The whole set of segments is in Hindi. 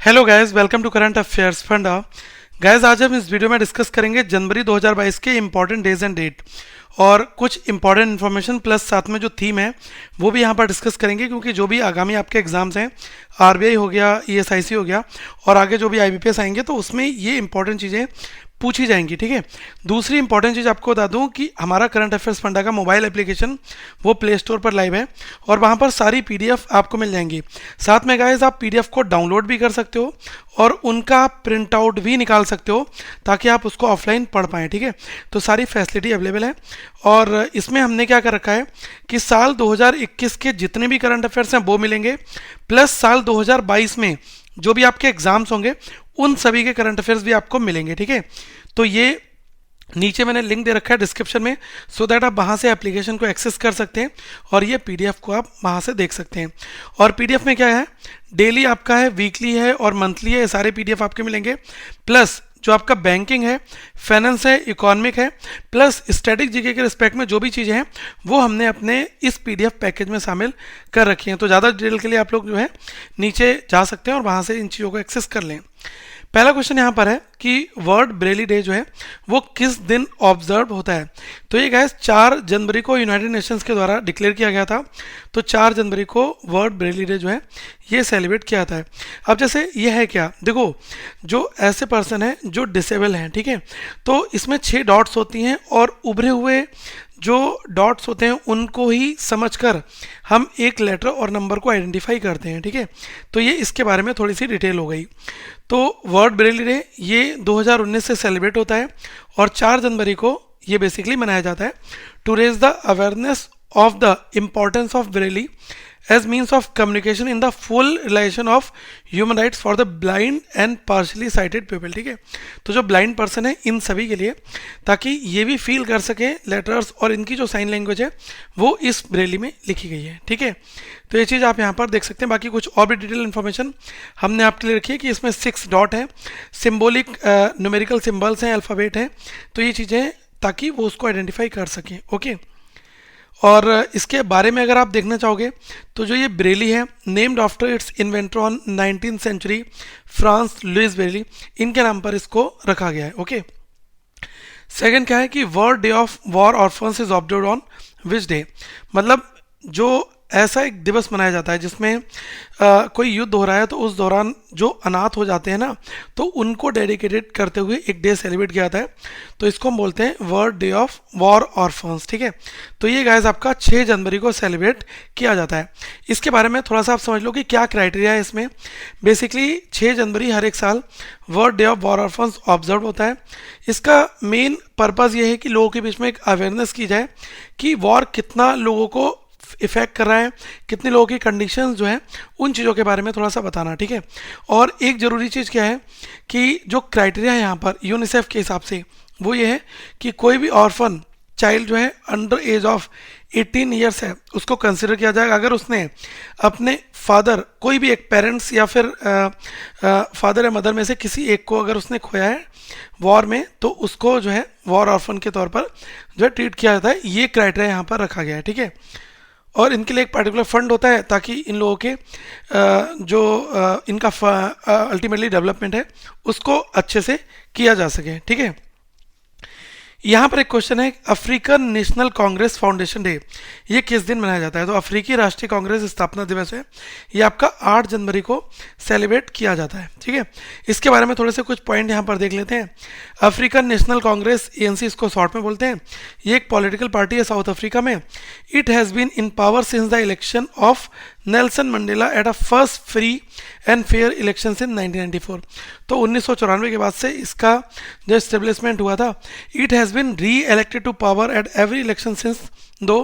Hello guys, welcome to current affairs फंडा। गाइस, आज हम इस वीडियो में डिस्कस करेंगे जनवरी 2022 के इंपॉर्टेंट डेज एंड डेट और कुछ इंपॉर्टेंट इन्फॉर्मेशन प्लस साथ में जो थीम है वो भी यहाँ पर डिस्कस करेंगे, क्योंकि जो भी आगामी आपके एग्जाम्स हैं, आरबीआई हो गया, ईएसआईसी हो गया और आगे जो भी आईबीपीएस आएंगे तो उसमें ये इंपॉर्टेंट चीज़ें पूछी जाएंगी। ठीक है। दूसरी इंपॉर्टेंट चीज़ आपको बता दूं कि हमारा करंट अफेयर्स फंडा का मोबाइल एप्लीकेशन वो प्ले स्टोर पर लाइव है और वहाँ पर सारी पीडीएफ आपको मिल जाएंगी। साथ में गाइस, आप पीडीएफ को डाउनलोड भी कर सकते हो और उनका प्रिंट आउट भी निकाल सकते हो ताकि आप उसको ऑफलाइन पढ़ पाएँ। ठीक है। तो सारी फैसिलिटी अवेलेबल है और इसमें हमने क्या कर रखा है कि साल 2021 के जितने भी करंट अफेयर्स हैं वो मिलेंगे, प्लस साल 2022 में जो भी आपके एग्जाम्स होंगे उन सभी के करंट अफेयर्स भी आपको मिलेंगे। ठीक है। तो ये नीचे मैंने लिंक दे रखा है डिस्क्रिप्शन में, सो दैट आप वहाँ से एप्लीकेशन को एक्सेस कर सकते हैं और ये पीडीएफ को आप वहाँ से देख सकते हैं। और पीडीएफ में क्या है, डेली आपका है, वीकली है और मंथली है, ये सारे पीडीएफ आपके मिलेंगे। प्लस जो आपका बैंकिंग है, फाइनेंस है, इकोनॉमिक है, प्लस स्टैटिक जीके के रिस्पेक्ट में जो भी चीज़ें हैं वो हमने अपने इस पीडीएफ पैकेज में शामिल कर रखी हैं। तो ज़्यादा डिटेल के लिए आप लोग जो है नीचे जा सकते हैं और वहाँ से इन चीज़ों को एक्सेस कर लें। पहला क्वेश्चन यहाँ पर है कि वर्ल्ड ब्रेली डे जो है वो किस दिन ऑब्जर्व होता है। तो ये गैस 4 जनवरी को यूनाइटेड नेशंस के द्वारा डिक्लेयर किया गया था। तो 4 जनवरी को वर्ल्ड ब्रेली डे जो है ये सेलिब्रेट किया जाता है। अब जैसे ये है क्या, देखो जो ऐसे पर्सन है जो डिसेबल हैं, ठीक है, तो इसमें 6 डॉट्स होती हैं और उभरे हुए जो डॉट्स होते हैं उनको ही समझकर हम एक लेटर और नंबर को आइडेंटिफाई करते हैं। ठीक है। तो ये इसके बारे में थोड़ी सी डिटेल हो गई। तो वर्ल्ड ब्रेली डे ये 2019 से सेलिब्रेट होता है और 4 जनवरी को ये बेसिकली मनाया जाता है to raise the awareness of the importance of Braille as means of communication in the full relation of human rights for the blind and partially sighted people. ठीक है। तो जो ब्लाइंड पर्सन है इन सभी के लिए, ताकि ये भी फील कर सके लेटर्स और इनकी जो साइन लैंग्वेज है वो इस ब्रेली में लिखी गई है। ठीक है। तो ये चीज़ आप यहाँ पर देख सकते हैं। बाकी कुछ और भी डिटेल इन्फॉर्मेशन हमने आपके लिए रखी है कि इसमें 6 डॉट है, सिम्बोलिक न्यूमेरिकल सिम्बल्स हैं, अल्फ़ाबेट हैं, तो ये चीज़ें ताकि वो उसको आइडेंटिफाई कर सकें। ओके। और इसके बारे में अगर आप देखना चाहोगे तो जो ये ब्रेली है, named after its inventor on 19th century France Louis Braille, इनके नाम पर इसको रखा गया है। ओके। सेकंड क्या है कि world day of war orphans is observed on which day, मतलब जो ऐसा एक दिवस मनाया जाता है जिसमें कोई युद्ध हो रहा है तो उस दौरान जो अनाथ हो जाते हैं ना, तो उनको डेडिकेटेड करते हुए एक डे सेलिब्रेट किया जाता है। तो इसको हम बोलते हैं world day of war orphans. ठीक है। तो ये गाइस आपका 6 जनवरी को सेलिब्रेट किया जाता है। इसके बारे में थोड़ा सा आप समझ लो कि क्या क्राइटेरिया है इसमें। बेसिकली 6 जनवरी हर एक साल world day of war orphans observe होता है। इसका मेन पर्पज़ ये है कि लोगों के बीच में एक अवेयरनेस की जाए कि वॉर कितना लोगों को इफेक्ट कर रहा है, कितने लोगों की कंडीशंस जो हैं उन चीज़ों के बारे में थोड़ा सा बताना। ठीक है। और एक ज़रूरी चीज़ क्या है कि जो क्राइटेरिया है यहाँ पर यूनिसेफ के हिसाब से वो ये है कि कोई भी ऑर्फन चाइल्ड जो है अंडर एज ऑफ 18 ईयर्स है उसको कंसिडर किया जाएगा। अगर उसने अपने फादर, कोई भी एक पेरेंट्स या फिर फादर या मदर में से किसी एक को अगर उसने खोया है वॉर में, तो उसको जो है वॉर ऑर्फन के तौर पर जो है ट्रीट किया जाता है। ये क्राइटेरिया यहाँ पर रखा गया है। ठीक है। और इनके लिए एक पर्टिकुलर फंड होता है ताकि इन लोगों के जो इनका अल्टीमेटली डेवलपमेंट है उसको अच्छे से किया जा सके। ठीक है। यहाँ पर एक क्वेश्चन है, African National Congress foundation day ये किस दिन मनाया जाता है। तो अफ्रीकी राष्ट्रीय कांग्रेस स्थापना दिवस है, ये आपका 8 जनवरी को सेलिब्रेट किया जाता है। ठीक है। इसके बारे में थोड़े से कुछ पॉइंट यहाँ पर देख लेते हैं। अफ्रीकन नेशनल कांग्रेस, एएनसी इसको शॉर्ट में बोलते हैं, ये एक पॉलिटिकल पार्टी है साउथ अफ्रीका में। It has been in power since the election of Nelson Mandela at a first free and fair election in 1994। तो 1994 के बाद से इसका जो एस्टेब्लिशमेंट हुआ था, it has been re elected to power at every election since though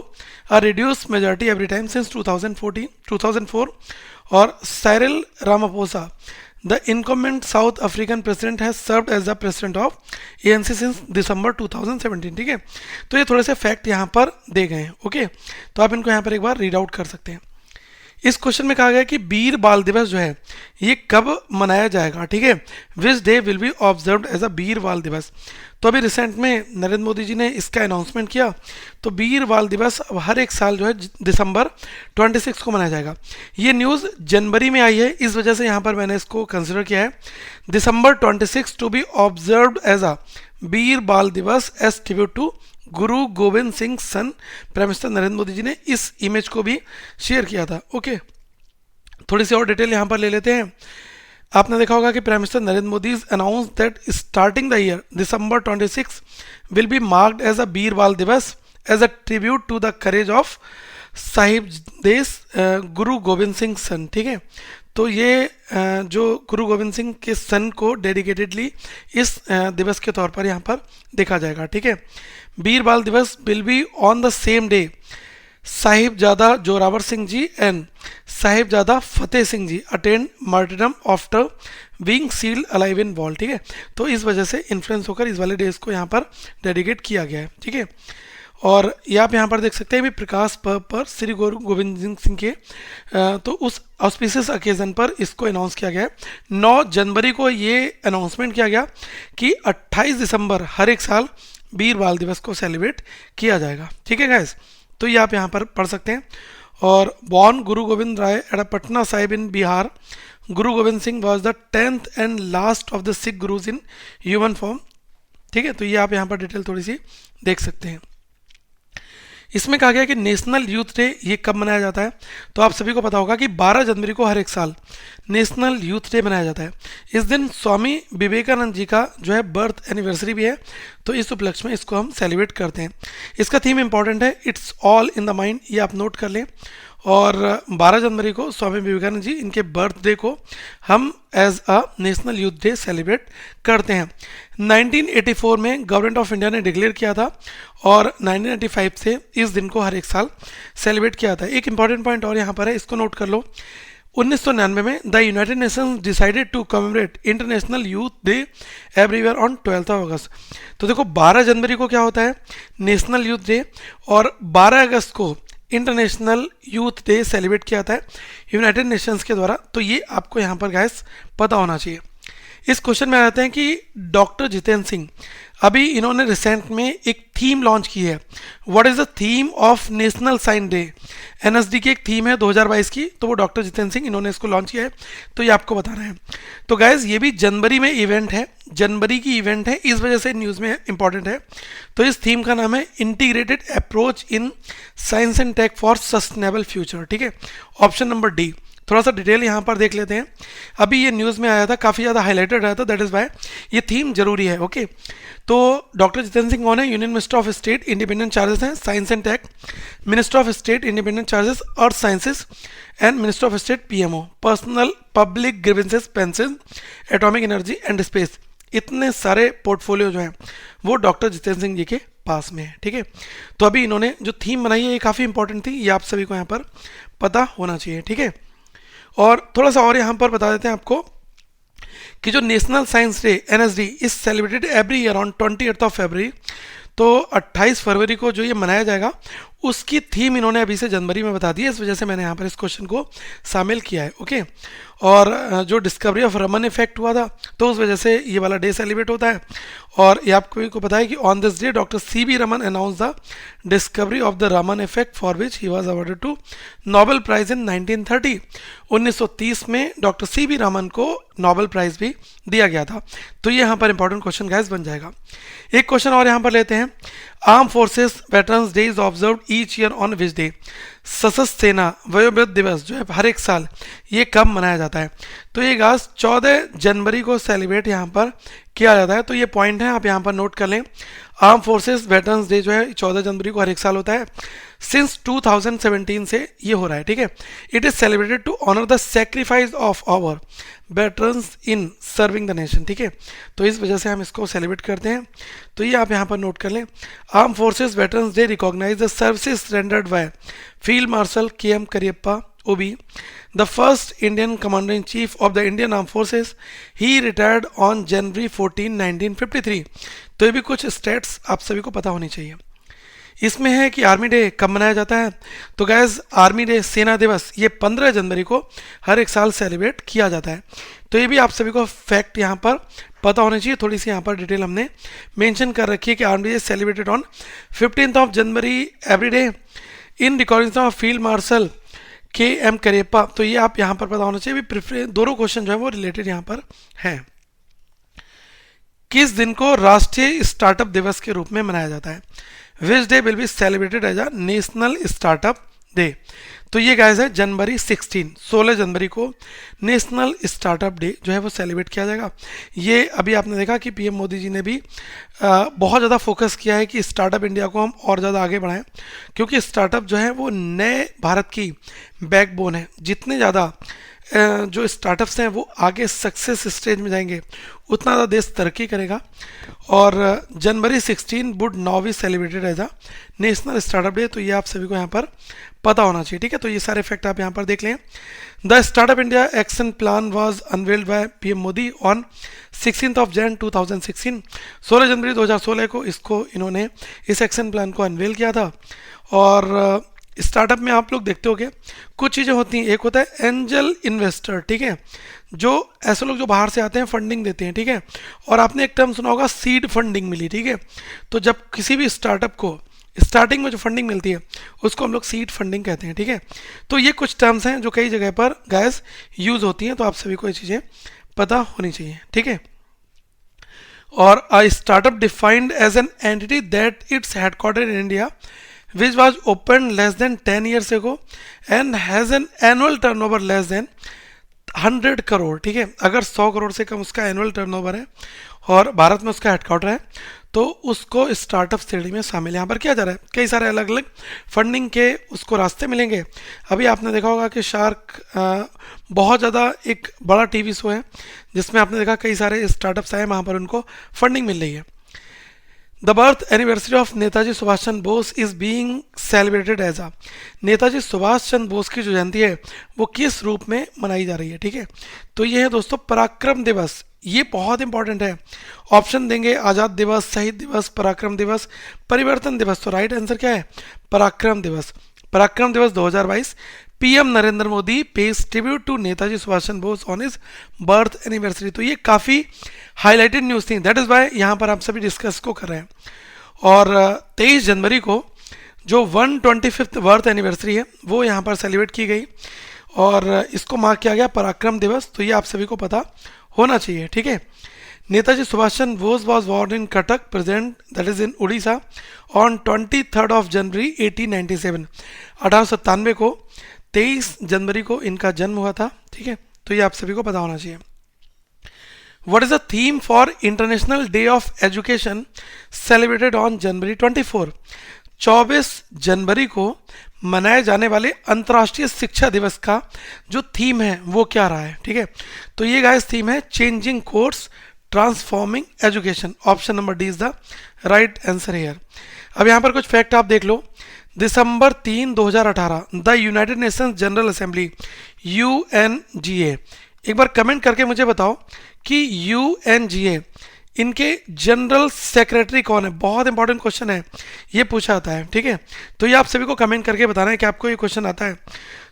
a reduce majority every time since 2004। और Cyril Ramaphosa, the incumbent South African president has served as the president of ANC since December 2017। ठीक है। तो ये थोड़े से फैक्ट यहाँ पर दे गए हैं। ओके। तो आप इनको यहाँ पर एक बार रीड आउट कर सकते हैं। इस क्वेश्चन में कहा गया कि वीर बाल दिवस जो है ये कब मनाया जाएगा, ठीक है, which day will be observed as a Veer Bal Diwas. तो अभी रिसेंट में नरेंद्र मोदी जी ने इसका अनाउंसमेंट किया, तो वीर बाल दिवस अब हर एक साल जो है दिसंबर 26 को मनाया जाएगा। ये न्यूज़ जनवरी में आई है, इस वजह से यहाँ पर मैंने इसको कंसिडर किया है, December 26 to be observed as a Veer Bal Diwas as tribute to Guru Gobind Singh son. Prime minister Narendra Modi ji ने इस इमेज को भी शेयर किया था। ओके, थोड़ी सी और डिटेल यहाँ पर ले लेते हैं। आपने देखा होगा कि prime minister Narendra Modi announce that starting the year December 26 will be marked as a Veer Bal Diwas as a tribute to the courage of Sahib देश गुरु गोविंद सिंह सन, ठीक है। तो ये जो गुरु गोविंद सिंह के सन को डेडिकेटेडली इस दिवस के तौर पर यहाँ पर देखा जाएगा, ठीक है। Veer Bal Diwas will be on the same day Sahibzada Zorawar Singh ji and Sahibzada Fateh Singh ji attend martyrdom after being sealed alive in wall, ठीक है। तो इस वजह से इन्फ्लुएंस होकर इस वाले डेज को यहाँ पर डेडिकेट किया गया है, ठीक है। और ये आप यहाँ पर देख सकते हैं भी प्रकाश पर्व पर श्री गुरु गोविंद सिंह के तो उस ऑस्पिशियस ओकेजन पर इसको अनाउंस किया गया है। 9 जनवरी को ये अनाउंसमेंट किया गया कि 28 दिसंबर हर एक साल वीर बाल दिवस को सेलिब्रेट किया जाएगा, ठीक है गाइस। तो ये आप यहाँ पर पढ़ सकते हैं। और born Guru Gobind Rai at Patna Sahib in Bihar, Guru Gobind Singh was the 10th and last of the Sikh gurus in human form, ठीक है। तो ये आप यहाँ पर डिटेल थोड़ी सी देख सकते हैं। इसमें कहा गया कि नेशनल यूथ डे ये कब मनाया जाता है, तो आप सभी को पता होगा कि 12 जनवरी को हर एक साल नेशनल यूथ डे मनाया जाता है। इस दिन स्वामी विवेकानंद जी का जो है बर्थ एनिवर्सरी भी है, तो इस उपलक्ष्य में इसको हम सेलिब्रेट करते हैं। इसका थीम इंपॉर्टेंट है, it's all in the mind, ये आप नोट कर लें। और 12 जनवरी को स्वामी विवेकानंद जी इनके बर्थडे को हम as a national youth day celebrate करते हैं। 1984 में गवर्नमेंट ऑफ इंडिया ने डिक्लेयर किया था और 1995 से इस दिन को हर एक साल सेलिब्रेट किया था। एक इंपॉर्टेंट पॉइंट और यहाँ पर है, इसको नोट कर लो। 1999 में the United Nations decided to commemorate international youth day everywhere on 12 August. तो देखो 12 जनवरी को क्या होता है, नेशनल यूथ डे, और 12 अगस्त को इंटरनेशनल यूथ डे सेलिब्रेट किया जाता है यूनाइटेड नेशंस के द्वारा। तो ये आपको यहाँ पर गाइस पता होना चाहिए। इस क्वेश्चन में आते हैं कि डॉक्टर जितेंद्र सिंह अभी इन्होंने रिसेंट में एक थीम लॉन्च की है। What is the theme of national science day? NSD की एक थीम है 2022 की, तो वो डॉक्टर जितेंद्र सिंह इन्होंने इसको लॉन्च किया है, तो ये आपको बताना है। तो गाइज ये भी जनवरी में इवेंट है, जनवरी की इवेंट है, इस वजह से न्यूज़ में इंपॉर्टेंट है। तो इस थीम का नाम है integrated approach in science and tech for sustainable future, ठीक है। Option number D. थोड़ा सा डिटेल यहाँ पर देख लेते हैं। अभी ये न्यूज़ में आया था, काफ़ी ज़्यादा हाईलाइटेड रहा था, दैट इज़ वाई ये थीम जरूरी है। ओके, तो डॉक्टर जितेंद्र सिंह कौन है? Union minister of state, independent charges हैं science and tech, minister of state independent charges earth sciences and minister of state PMO, personnel public grievances pension, atomic energy and space. इतने सारे पोर्टफोलियो जो हैं वो डॉक्टर जितेंद्र सिंह जी के पास में है, ठीक है। तो अभी इन्होंने जो थीम बनाई है ये काफ़ी इंपॉर्टेंट थी, ये आप सभी को यहाँ पर पता होना चाहिए, ठीक है। और थोड़ा सा और यहाँ पर बता देते हैं आपको कि जो national science day NSD is celebrated every year on 28 फरवरी। तो 28 फरवरी को जो ये मनाया जाएगा उसकी थीम इन्होंने अभी से जनवरी में बता दी है, इस वजह से मैंने यहाँ पर इस क्वेश्चन को शामिल किया है। ओके, और जो डिस्कवरी ऑफ रमन इफेक्ट हुआ था तो उस वजह से ये वाला डे सेलिब्रेट होता है। और ये आपको पता है कि on this day doctor CV Raman announce the discovery of the Raman effect for which he was awarded to Nobel Prize in 1930। 1930 में डॉक्टर सीवी रमन को नोबेल प्राइज भी दिया गया था। तो ये यहाँ पर इंपॉर्टेंट क्वेश्चन गाइस बन जाएगा। एक क्वेश्चन और यहाँ पर लेते हैं, arm forces veterans day is observed each year on which day? सशस्त्र सेना वयोवृद्ध दिवस जो है हर एक साल ये कब मनाया जाता है? तो ये गाइस 14 जनवरी को सेलिब्रेट यहाँ पर किया जाता है। तो ये पॉइंट है, आप यहाँ पर नोट कर लें। आर्म फोर्सेस वेटरन्स डे जो है 14 जनवरी को हर एक साल होता है। सिंस 2017 से ये हो रहा है, ठीक है। It is celebrated to honour the sacrifice of our veterans in serving the nation, ठीक है। तो इस वजह से हम इसको सेलिब्रेट करते हैं। तो ये आप यहाँ पर नोट कर लें। Arm forces veterans day recognise the services rendered by field marshal KM. Cariappa OB, the first Indian Commander-in-Chief of the Indian Armed Forces. He retired on January 14, 1953. तो ये भी कुछ स्टेट्स आप सभी को पता होनी चाहिए। इसमें है कि आर्मी डे कब मनाया जाता है। तो गैस आर्मी डे, सेना दिवस, ये 15 जनवरी को हर एक साल सेलिब्रेट किया जाता है। तो ये भी आप सभी को फैक्ट यहाँ पर पता होना चाहिए। थोड़ी सी यहाँ पर डिटेल हमने मेंशन कर रखी है कि army day celebrated on 15th of January every day in recording of field marshal KM Cariappa. तो ये आप यहाँ पर पता होना चाहिए। भी दोनों क्वेश्चन जो है वो रिलेटेड यहाँ पर हैं। किस दिन को राष्ट्रीय स्टार्टअप दिवस के रूप में मनाया जाता है? Which day will be celebrated as a national startup day? तो ये गाइस है जनवरी 16 जनवरी को नेशनल स्टार्टअप डे जो है वो सेलिब्रेट किया जाएगा। ये अभी आपने देखा कि PM मोदी जी ने भी बहुत ज़्यादा फोकस किया है कि स्टार्टअप इंडिया को हम और ज़्यादा आगे बढ़ाएं, क्योंकि स्टार्टअप जो है वो नए भारत की बैकबोन है। जितने ज़्यादा जो स्टार्टअप्स हैं वो आगे सक्सेस स्टेज में जाएंगे उतना ज़्यादा देश तरक्की करेगा। और January 16 would now be celebrated as a national startup day. तो ये आप सभी को यहाँ पर पता होना चाहिए, ठीक है। तो ये सारे फैक्ट आप यहाँ पर देख लें। The startup India action plan was unveiled bye PM Modi on 16th of Jan 2016। 16 जनवरी 2016 को इन्होंने इस एक्शन प्लान को अनवेल किया था। और स्टार्टअप में आप लोग देखते होंगे कुछ चीज़ें होती हैं। एक होता है एंजल इन्वेस्टर, ठीक है, जो ऐसे लोग जो बाहर से आते हैं फंडिंग देते हैं, ठीक है। और आपने एक टर्म सुना होगा सीड फंडिंग मिली, ठीक है। तो जब किसी भी स्टार्टअप को स्टार्टिंग में जो फंडिंग मिलती है उसको हम लोग सीड फंडिंग कहते हैं, ठीक है। तो ये कुछ टर्म्स हैं जो कई जगह पर गैस यूज होती हैं। तो आप सभी को ये चीज़ें पता होनी चाहिए, ठीक है। और a startup defined as an entity that its headquarter in India which was opened less than 10 years ago and has an annual turnover less than 100 crore, ठीक है। अगर 100 करोड़ से कम उसका एनुअल टर्नओवर है और भारत में उसका हेडक्वार्टर है तो उसको स्टार्टअप श्रेणी में शामिल यहाँ पर किया जा रहा है। कई सारे अलग अलग फंडिंग के उसको रास्ते मिलेंगे। अभी आपने देखा होगा कि शार्क बहुत ज़्यादा एक बड़ा TV शो है जिसमें आपने देखा कई सारे स्टार्टअप्स आए, वहाँ पर उनको फंडिंग मिल रही है। The birth anniversary of Netaji Subhash Chandra Bose is being celebrated as a, Netaji Subhash Chandra Bose की जो जयंती है वो किस रूप में मनाई जा रही है, ठीक है। तो ये है दोस्तों पराक्रम दिवस। ये बहुत इंपॉर्टेंट है। ऑप्शन देंगे आज़ाद दिवस, शहीद दिवस, पराक्रम दिवस, परिवर्तन दिवस। तो राइट आंसर क्या है? पराक्रम दिवस। पराक्रम Diwas 2022 PM Narendra Modi pays tribute to Netaji Subhash Chandra Bose on his birth anniversary. तो ये काफ़ी हाईलाइटेड न्यूज़ थी, दैट इज़ वाई यहाँ पर आप सभी डिस्कस को कर रहे हैं। और 23 जनवरी को जो 125th बर्थ एनिवर्सरी है वो यहाँ पर सेलिब्रेट की गई और इसको मार्क किया गया पराक्रम दिवस। तो ये आप सभी को पता होना चाहिए, ठीक है। Netaji Subhash Chandra Bose was born in Cuttack present that is in Orissa on 23rd of January 1897। 1897 को 23 जनवरी को इनका जन्म हुआ था, ठीक है। तो ये आप सभी को पता होना चाहिए। What is the theme for International Day of Education celebrated on January 24? 24 जनवरी को मनाए जाने वाले अंतर्राष्ट्रीय शिक्षा दिवस का जो थीम है वो क्या रहा है, ठीक है। तो ये गाइस थीम है changing course transforming education. Option number D is the right answer here. अब यहाँ पर कुछ फैक्ट आप देख लो। दिसंबर 3, 2018 the United Nations general assembly UNGA, एक बार कमेंट करके मुझे बताओ कि UNGA इनके जनरल सेक्रेटरी कौन है। बहुत इंपॉर्टेंट क्वेश्चन है, ये पूछा आता है, ठीक है। तो ये आप सभी को कमेंट करके बताना है कि आपको ये क्वेश्चन आता है।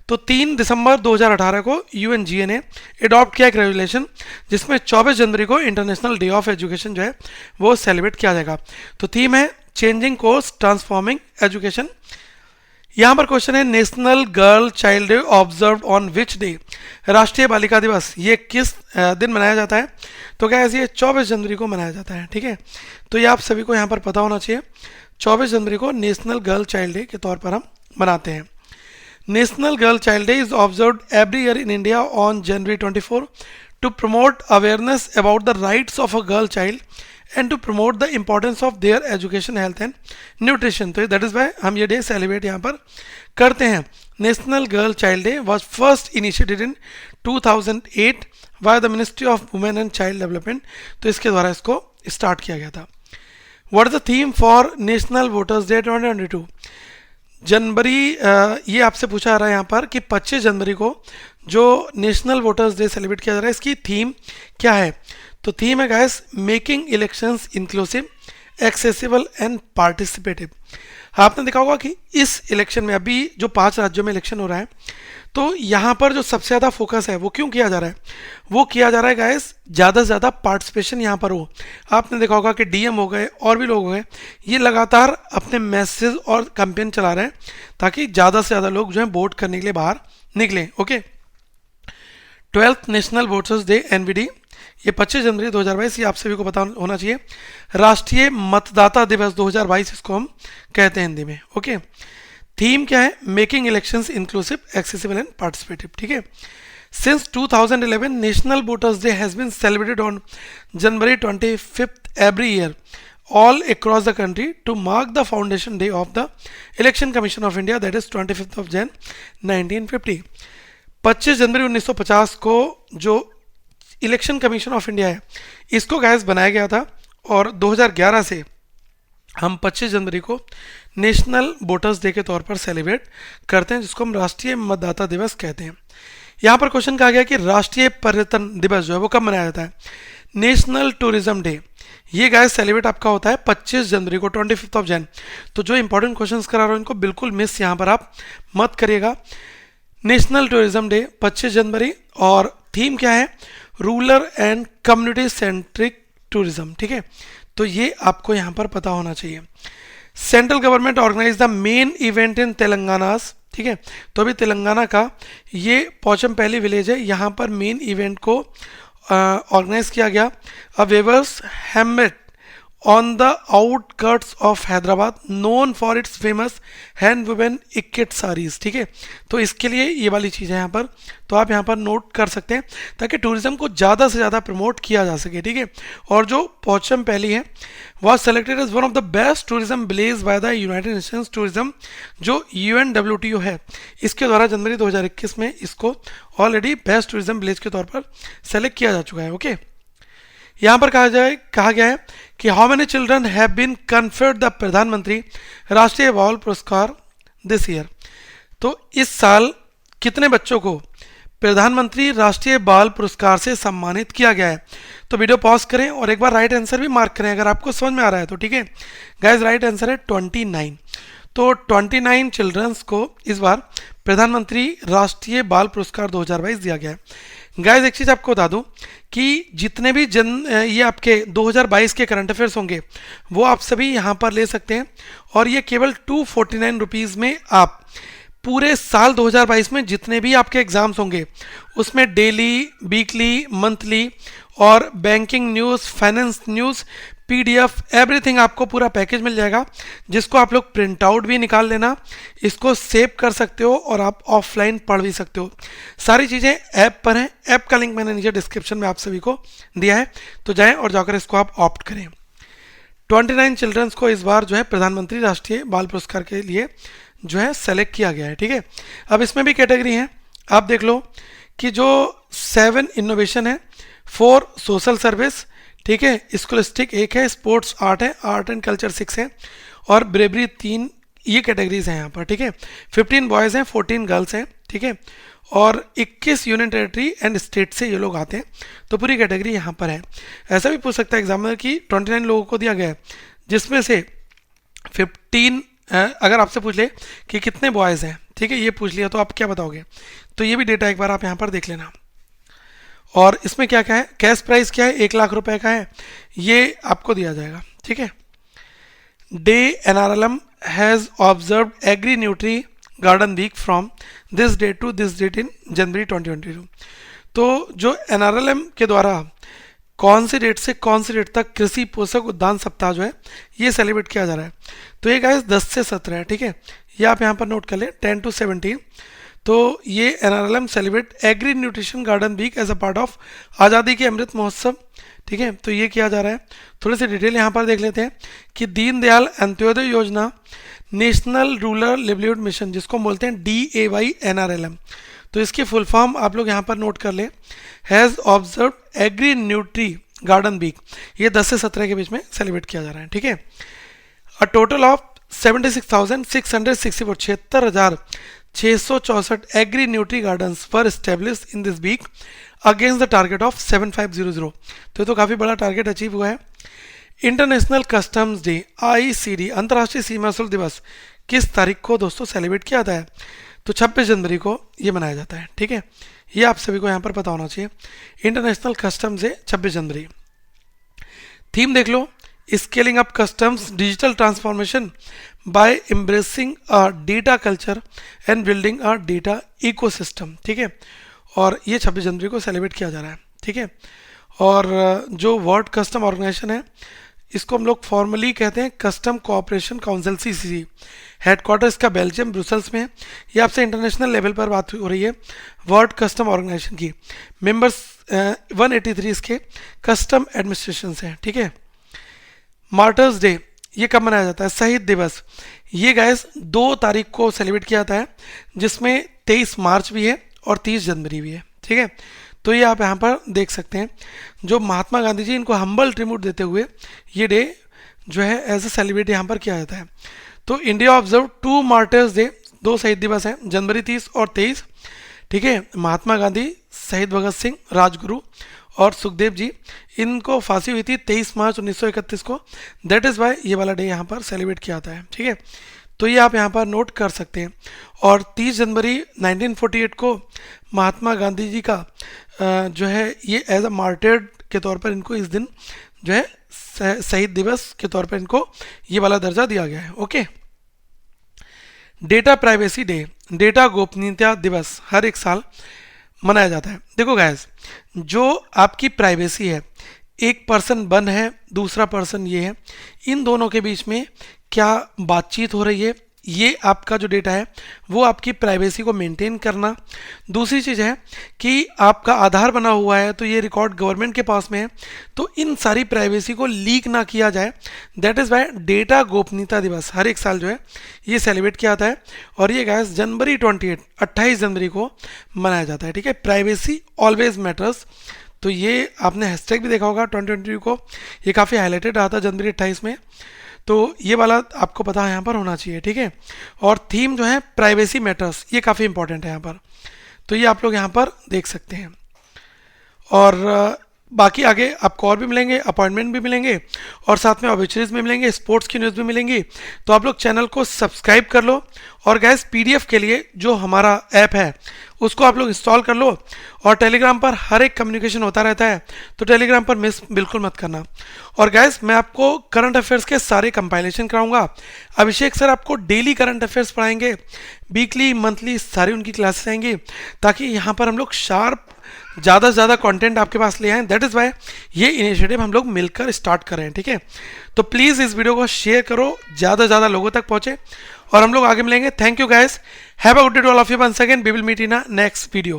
तो 3 दिसंबर 2018 को UNGA ने अडॉप्ट किया एक रेगुलेशन जिसमें 24 जनवरी को इंटरनेशनल डे ऑफ एजुकेशन जो है वो सेलिब्रेट किया जाएगा। तो थीम है चेंजिंग कोर्स ट्रांसफॉर्मिंग एजुकेशन। यहाँ पर क्वेश्चन है national girl child day observe on which day, राष्ट्रीय बालिका दिवस ये किस दिन मनाया जाता है। तो क्या ये 24 जनवरी को मनाया जाता है, ठीक है। तो ये आप सभी को यहाँ पर पता होना चाहिए। 24 जनवरी को नेशनल गर्ल चाइल्ड डे के तौर पर हम मनाते हैं। National girl child day is observed every year in India on January 24 to promote awareness about the rights of a girl child and to promote the importance of their education, health and nutrition. तो दैट इज वाई हम ये डे सेलिब्रेट यहाँ पर करते हैं। National girl child day was first initiated in 2008 by the ministry of women and child development. तो इसके द्वारा इसको स्टार्ट किया गया था। What is the theme for national voters day 2022? जनवरी ये आपसे पूछा जा रहा है यहाँ पर कि 25 जनवरी को जो नेशनल वोटर्स डे सेलिब्रेट किया जा रहा है इसकी थीम क्या है। तो थीम है guys making elections inclusive accessible and participative. आपने देखा होगा कि इस इलेक्शन में अभी जो 5 राज्यों में इलेक्शन हो रहा है, तो यहाँ पर जो सबसे ज़्यादा फोकस है वो क्यों किया जा रहा है? वो किया जा रहा है गाइस, ज़्यादा से ज़्यादा पार्टिसिपेशन यहाँ पर हो। आपने देखा होगा कि डीएम हो गए और भी लोग हो गए, ये लगातार अपने मैसेज और कैंपेन चला रहे हैं ताकि ज़्यादा से ज़्यादा लोग जो है वोट करने के लिए बाहर निकलें। Okay, 12th national voters day NVD, ये 25 जनवरी 2022, ये आप सभी को पता होना चाहिए। राष्ट्रीय मतदाता दिवस 2022 इसको हम कहते हैं हिंदी में। ओके, थीम क्या है? Making elections inclusive, accessible and participative. ठीक है, सिंस 2011 national voters day has been celebrated on January 25 every year all across the country to mark the foundation day of the Election Commission of India, that is 25th of Jan 1950। 25 जनवरी 1950 को जो इलेक्शन कमीशन ऑफ इंडिया है इसको गैस बनाया गया था, और 2011 से हम 25 जनवरी को नेशनल वोटर्स डे के तौर पर सेलिब्रेट करते हैं, जिसको हम राष्ट्रीय मतदाता दिवस कहते हैं। यहाँ पर क्वेश्चन कहा गया कि राष्ट्रीय पर्यटन दिवस जो है वो कब मनाया जाता है? नेशनल टूरिज्म डे, ये गाइस सेलिब्रेट आपका होता है 25 जनवरी को, 25th ऑफ जन। तो जो इंपॉर्टेंट क्वेश्चंस करा रहा हूँ इनको बिल्कुल मिस यहाँ पर आप मत करिएगा। नेशनल टूरिज्म डे 25 जनवरी, और थीम क्या है? Rural and community centric tourism. ठीक है, तो ये आपको यहाँ पर पता होना चाहिए। Central government organise the main event in Telangana. ठीक है, तो अभी तेलंगाना का ये पोचमपल्ली विलेज है, यहाँ पर मेन इवेंट को ऑर्गेनाइज किया गया। A weavers hamlet on the outskirts of Hyderabad known for its famous hand woven ikat saris. ठीक है, तो इसके लिए ये वाली चीज़ है यहाँ पर, तो आप यहाँ पर नोट कर सकते हैं ताकि टूरिज्म को ज़्यादा से ज़्यादा प्रमोट किया जा सके। ठीक है, और जो पोचमपल्ली है was selected as one of the best tourism village by the United Nations tourism, जो UNWTO है, इसके द्वारा जनवरी 2021 में इसको ऑलरेडी बेस्ट टूरिज्म विलेज के तौर पर सेलेक्ट किया जा चुका है। ओके, यहाँ पर कहा गया है कि how many children have been conferred the Pradhanmantri Rashtriya बाल पुरस्कार दिस ईयर। तो इस साल कितने बच्चों को प्रधानमंत्री राष्ट्रीय बाल पुरस्कार से सम्मानित किया गया है? तो वीडियो पॉज करें और एक बार राइट आंसर भी मार्क करें अगर आपको समझ में आ रहा है तो। ठीक है गाइस, राइट आंसर है 29। तो 29 चिल्ड्रंस को इस बार प्रधानमंत्री राष्ट्रीय बाल पुरस्कार 2022 दिया गया है। गाइस, एक चीज़ आपको बता दूं कि जितने भी ये आपके 2022 के करंट अफेयर्स होंगे वो आप सभी यहाँ पर ले सकते हैं, और ये केवल 249 रुपीज़ में आप पूरे साल 2022 में जितने भी आपके एग्जाम्स होंगे उसमें डेली, वीकली, मंथली और banking news, finance news, PDF, everything आपको पूरा पैकेज मिल जाएगा, जिसको आप लोग प्रिंट आउट भी निकाल लेना, इसको सेव कर सकते हो और आप ऑफलाइन पढ़ भी सकते हो। सारी चीज़ें ऐप पर हैं, ऐप का लिंक मैंने नीचे डिस्क्रिप्शन में आप सभी को दिया है, तो जाएं और जाकर इसको आप ऑप्ट करें। 29 चिल्ड्रंस को इस बार जो है प्रधानमंत्री राष्ट्रीय बाल पुरस्कार के लिए जो है सेलेक्ट किया गया है। ठीक है, अब इसमें भी कैटेगरी है, आप देख लो कि जो 7 इनोवेशन है, 4 सोशल सर्विस, ठीक है, स्कॉलस्टिक 1 है, स्पोर्ट्स 8 है, आर्ट एंड कल्चर 6 है, और ब्रेवरी 3, ये कैटेगरीज हैं यहाँ पर। ठीक है, 15 बॉयज़ हैं, 14 गर्ल्स हैं। ठीक है, और 21 यूनियन टेरिटरी एंड स्टेट से ये लोग आते हैं, तो पूरी कैटेगरी यहाँ पर है। ऐसा भी पूछ सकता है एग्जामिनर कि 29 लोगों को दिया गया है, जिसमें से 15 अगर आपसे पूछ ले कि कितने बॉयज़ हैं, ठीक है, ये पूछ लिया तो आप क्या बताओगे? तो ये भी डेटा एक बार आप यहाँ पर देख लेना। और इसमें क्या क्या है, कैश प्राइस क्या है, 1 लाख रुपए का है, ये आपको दिया जाएगा। ठीक है, the NRLM has observe agri nutri garden week from this date to this date in January 2022। तो जो NRLM के द्वारा कौन सी डेट से कौन सी डेट तक कृषि पोषक उद्यान सप्ताह जो है ये सेलिब्रेट किया जा रहा है, तो ये गाइस 10 से 17 है। ठीक है, ये आप यहाँ पर नोट कर लें, 10 to 17। तो ये NRLM celebrate agri nutrition garden week as a part of Azadi के अमृत महोत्सव। ठीक है, तो ये किया जा रहा है। थोड़ी सी डिटेल यहाँ पर देख लेते हैं कि दीनदयाल अंत्योदय योजना, नेशनल रूरल लिवलीहुड मिशन, जिसको बोलते हैं DAY NRLM, तो इसकी फुल फॉर्म आप लोग यहाँ पर नोट कर लें, has observe agri nutri garden week, ये 10 से 17 के बीच में सेलिब्रेट किया जा रहा है। ठीक है, a total of 76,664 76,664 agri nutri gardens were established in this week against the target of 7500। तो ये तो काफ़ी बड़ा टारगेट अचीव हुआ है। इंटरनेशनल कस्टम्स डे ICD अंतर्राष्ट्रीय सीमा शुल्क दिवस किस तारीख को दोस्तों सेलिब्रेट किया जाता है? तो 26 जनवरी को ये मनाया जाता है। ठीक है, ये आप सभी को यहाँ पर पता होना चाहिए। International customs day 26 January. Theme देख लो, scaling up customs digital transformation by embracing a data culture and building a data ecosystem. ठीक है, और ये 26 जनवरी को सेलिब्रेट किया जा रहा है। ठीक है, और जो वर्ल्ड कस्टम ऑर्गेनाइजेशन है इसको हम लोग फॉर्मली कहते हैं custom cooperation council CCC। Headquarter इसका बेल्जियम ब्रुसेल्स में है। ये आपसे इंटरनेशनल लेवल पर बात हो रही है वर्ल्ड कस्टम ऑर्गेनाइजेशन की। मेंबर्स 183 इसके कस्टम एडमिनिस्ट्रेशन हैं। ठीक है, मार्टर्स डे ये कब मनाया जाता है? शहीद दिवस ये गाइस 2 तारीख को सेलिब्रेट किया जाता है, जिसमें 23 मार्च भी है और 30 जनवरी भी है। ठीक है, तो ये आप यहाँ पर देख सकते हैं, जो महात्मा गांधी जी इनको हम्बल ट्रिब्यूट देते हुए ये डे जो है एज ए सेलिब्रेट यहाँ पर किया जाता है। तो इंडिया ऑब्जर्व 2 मार्टर्स डे, 2 शहीद दिवस हैं, जनवरी 30 और 23। ठीक है, महात्मा गांधी, शहीद भगत सिंह, राजगुरु और सुखदेव जी, इनको फांसी हुई थी 23 मार्च 1931 को। दैट इज़ वाई ये वाला डे यहाँ पर सेलिब्रेट किया जाता है। ठीक है, तो ये आप यहाँ पर नोट कर सकते हैं। और 30 जनवरी 1948 को महात्मा गांधी जी का जो है ये एज अ मार्टिर के तौर पर इनको इस दिन जो है शहीद दिवस के तौर पर इनको ये वाला दर्जा दिया गया है। Okay, data privacy day, data गोपनीयता दिवस हर एक साल मनाया जाता है। देखो गाइस, जो आपकी प्राइवेसी है, एक पर्सन 1 है, दूसरा पर्सन ये है, इन दोनों के बीच में क्या बातचीत हो रही है, ये आपका जो डेटा है वो आपकी प्राइवेसी को मेंटेन करना। दूसरी चीज़ है कि आपका आधार बना हुआ है तो ये रिकॉर्ड गवर्नमेंट के पास में है, तो इन सारी प्राइवेसी को लीक ना किया जाए। दैट इज़ वाई डेटा गोपनीयता दिवस हर एक साल जो है ये सेलिब्रेट किया जाता है, और ये गाइस जनवरी 28 जनवरी को मनाया जाता है। ठीक है, प्राइवेसी ऑलवेज मैटर्स। तो ये आपने हैशटैग भी देखा होगा 2020 को, ये काफ़ी हाईलाइटेड रहा था जनवरी 28 में, तो ये वाला आपको पता यहाँ पर होना चाहिए। ठीक है, और थीम जो है प्राइवेसी मैटर्स, ये काफ़ी इंपॉर्टेंट है यहाँ पर, तो ये आप लोग यहाँ पर देख सकते हैं। और बाकी आगे आपको और भी मिलेंगे, अपॉइंटमेंट भी मिलेंगे और साथ में ऑब्चुनिटीज भी मिलेंगे, स्पोर्ट्स की न्यूज़ भी मिलेंगी। तो आप लोग चैनल को सब्सक्राइब कर लो, और गैस PDF के लिए जो हमारा ऐप है उसको आप लोग इंस्टॉल कर लो, और टेलीग्राम पर हर एक कम्युनिकेशन होता रहता है, तो टेलीग्राम पर मिस बिल्कुल मत करना। और गैस, मैं आपको करंट अफेयर्स के सारे कंपाइलेशन कराऊंगा। अभिषेक सर आपको डेली करंट अफेयर्स पढ़ाएंगे, वीकली मंथली सारी उनकी क्लासेस आएंगी, ताकि यहाँ पर हम लोग शार्प ज़्यादा से ज़्यादा कंटेंट आपके पास ले आएँ। दैट इज़ वाई ये इनिशिएटिव हम लोग मिलकर स्टार्ट कर रहे हैं। ठीक है, तो प्लीज़ इस वीडियो को शेयर करो, ज़्यादा से ज़्यादा लोगों तक पहुँचे, और हम लोग आगे मिलेंगे। Thank you guys, have a good day to all of you. Once again we will meet in a next video.